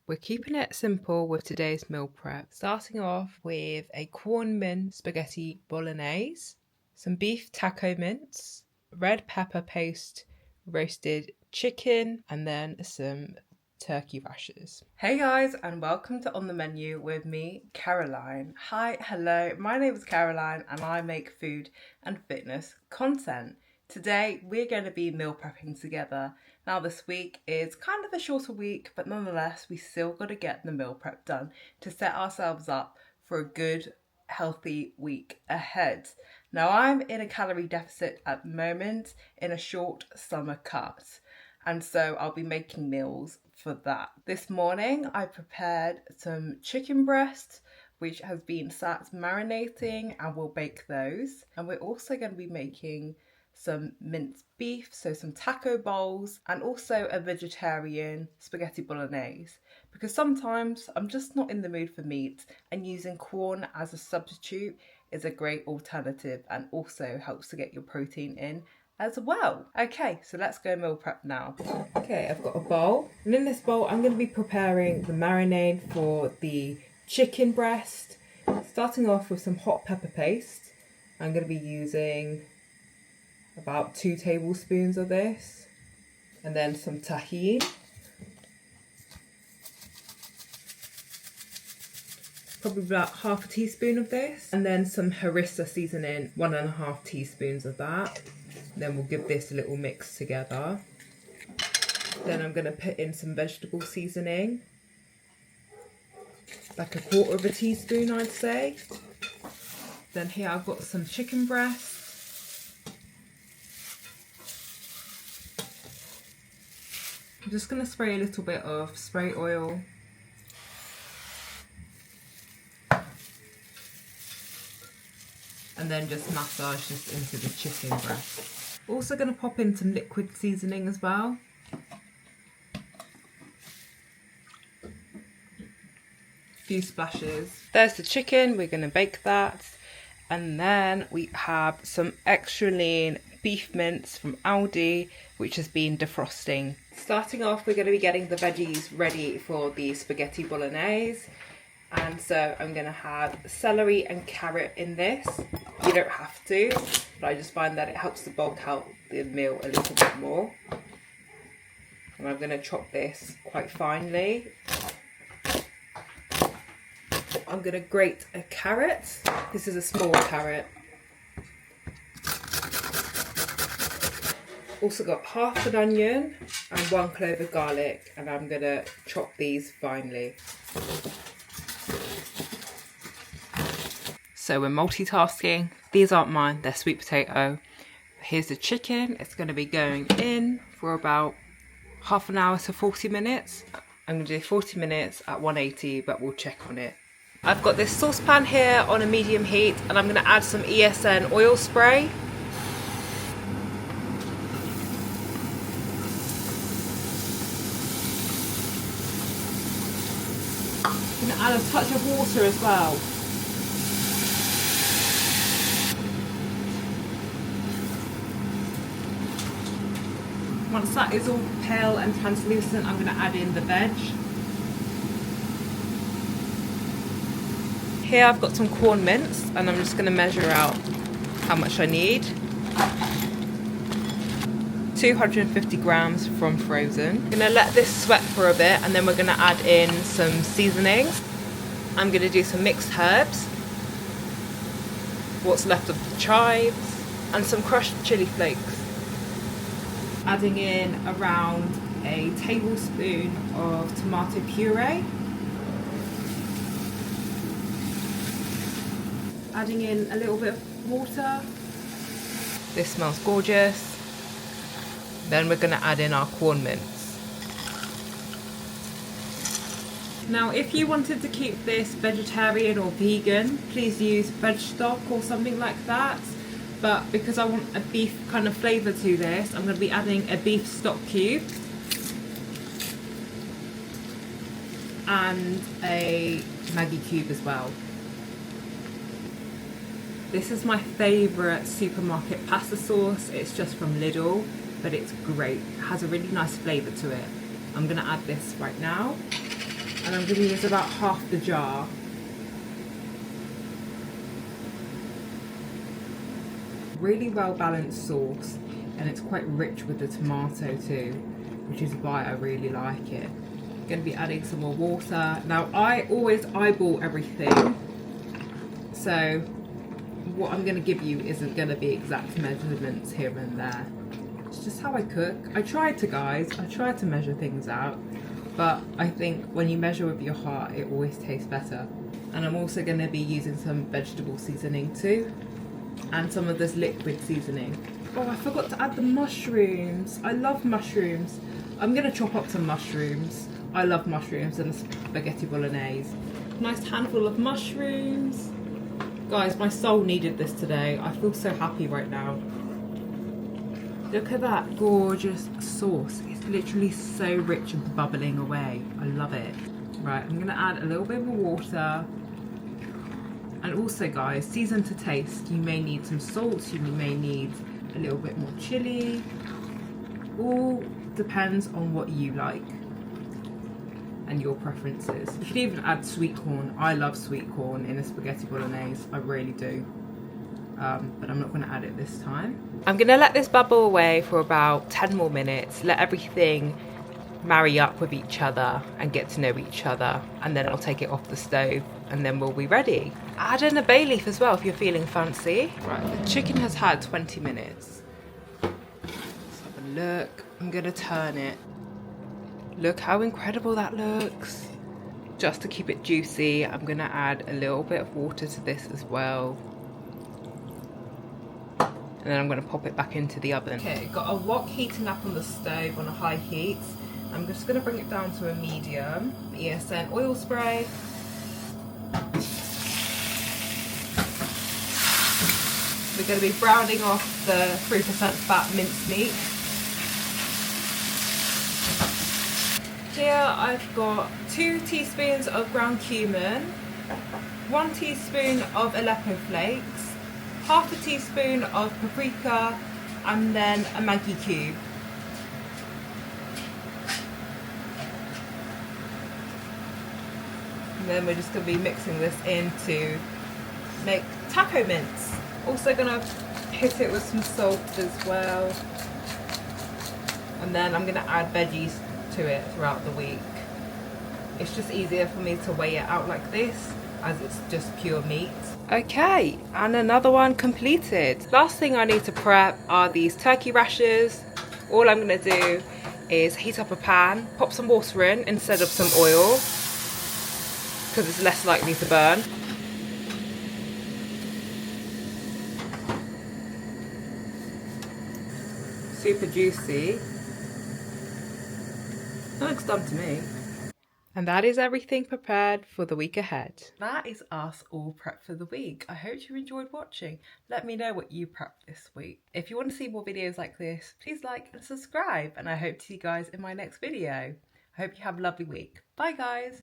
We're keeping it simple with today's meal prep, starting off with a Quorn mince spaghetti bolognese, some beef taco mince, red pepper paste, roasted chicken, and then some turkey rashers. Hey guys, and welcome to On the Menu with me, Caroline. Hi, hello, my name is Caroline and I make food and fitness content. Today we're going to be meal prepping together. Now this week is kind of a shorter week, but nonetheless we still got to get the meal prep done to set ourselves up for a good, healthy week ahead. Now I'm in a calorie deficit at the moment in a short summer cut, and so I'll be making meals for that. This morning I prepared some chicken breast which has been sat marinating, and we'll bake those. And we're also going to be making some minced beef, so some taco bowls, and also a vegetarian spaghetti bolognese, because sometimes I'm just not in the mood for meat, and using Quorn as a substitute is a great alternative and also helps to get your protein in as well. Okay, so let's go meal prep now. Okay, I've got a bowl, and in this bowl I'm going to be preparing the marinade for the chicken breast. Starting off with some hot pepper paste. I'm going to be using about 2 tablespoons of this, and then some Tajín, probably about half a teaspoon of this, and then some harissa seasoning, 1.5 teaspoons of that. Then we'll give this a little mix together. Then I'm going to put in some vegetable seasoning, like 1/4 teaspoon I'd say. Then here I've got some chicken breast. I'm just going to spray a little bit of spray oil. And then just massage this into the chicken breast. Also going to pop in some liquid seasoning as well. A few splashes. There's the chicken, we're going to bake that. And then we have some extra lean beef mince from Aldi, which has been defrosting. Starting off, we're going to be getting the veggies ready for the spaghetti bolognese. And so I'm going to have celery and carrot in this. You don't have to, but I just find that it helps to bulk out the meal a little bit more. And I'm going to chop this quite finely. I'm going to grate a carrot. This is a small carrot. Also got half an onion and 1 clove of garlic, and I'm going to chop these finely. So we're multitasking. These aren't mine, they're sweet potato. Here's the chicken. It's going to be going in for about half an hour to 40 minutes. I'm going to do 40 minutes at 180, but we'll check on it. I've got this saucepan here on a medium heat, and I'm going to add some ESN oil spray. I'm going to add a touch of water as well. Once that is all pale and translucent, I'm going to add in the veg. Here I've got some Quorn mince, and I'm just going to measure out how much I need. 250 grams from frozen. I'm going to let this sweat for a bit, and then we're going to add in some seasonings. I'm going to do some mixed herbs, what's left of the chives, and some crushed chili flakes. Adding in around a tablespoon of tomato puree. Adding in a little bit of water. This smells gorgeous. Then we're going to add in our Quorn mince. Now if you wanted to keep this vegetarian or vegan, please use veg stock or something like that. But because I want a beef kind of flavour to this, I'm going to be adding a beef stock cube and a Maggi cube as well. This is my favourite supermarket pasta sauce. It's just from Lidl, but it's great. It has a really nice flavour to it. I'm going to add this right now. And I'm going to use about half the jar. Really well balanced sauce, and it's quite rich with the tomato too, which is why I really like it. I'm going to be adding some more water. Now I always eyeball everything, so what I'm going to give you isn't going to be exact measurements here and there. It's just how I cook. I try to measure things out, but I think when you measure with your heart it always tastes better. And I'm also going to be using some vegetable seasoning too, and some of this liquid seasoning. Oh, I forgot to add the mushrooms. I love mushrooms. I'm going to chop up some mushrooms. I love mushrooms in a spaghetti bolognese. Nice handful of mushrooms. Guys, my soul needed this today. I feel so happy right now. Look at that gorgeous sauce. It's literally so rich and bubbling away. I love it. Right, I'm going to add a little bit more water. And also guys, season to taste. You may need some salt, you may need a little bit more chili. All depends on what you like and your preferences. You can even add sweet corn. I love sweet corn in a spaghetti bolognese, I really do. But I'm not going to add it this time. I'm going to let this bubble away for about 10 more minutes, let everything marry up with each other and get to know each other, and then I'll take it off the stove and then we'll be ready. Add in a bay leaf as well if you're feeling fancy. Right, the chicken has had 20 minutes. Let's have a look. I'm gonna turn it. Look how incredible that looks. Just to keep it juicy, I'm gonna add a little bit of water to this as well. And then I'm gonna pop it back into the oven. Okay, got a wok heating up on the stove on a high heat. I'm just going to bring it down to a medium. ESN oil spray. We're going to be browning off the 3% fat minced meat. Here I've got 2 teaspoons of ground cumin, 1 teaspoon of Aleppo flakes, half a teaspoon of paprika, and then a Maggi cube. And then we're just going to be mixing this in to make taco mince. Also going to hit it with some salt as well. And then I'm going to add veggies to it throughout the week. It's just easier for me to weigh it out like this, as it's just pure meat. Okay, and another one completed. Last thing I need to prep are these turkey rashers. All I'm going to do is heat up a pan, pop some water in instead of some oil, because it's less likely to burn. Super juicy. That looks done to me. And that is everything prepared for the week ahead. That is us all prepped for the week. I hope you enjoyed watching. Let me know what you prepped this week. If you want to see more videos like this, please like and subscribe. And I hope to see you guys in my next video. I hope you have a lovely week. Bye guys.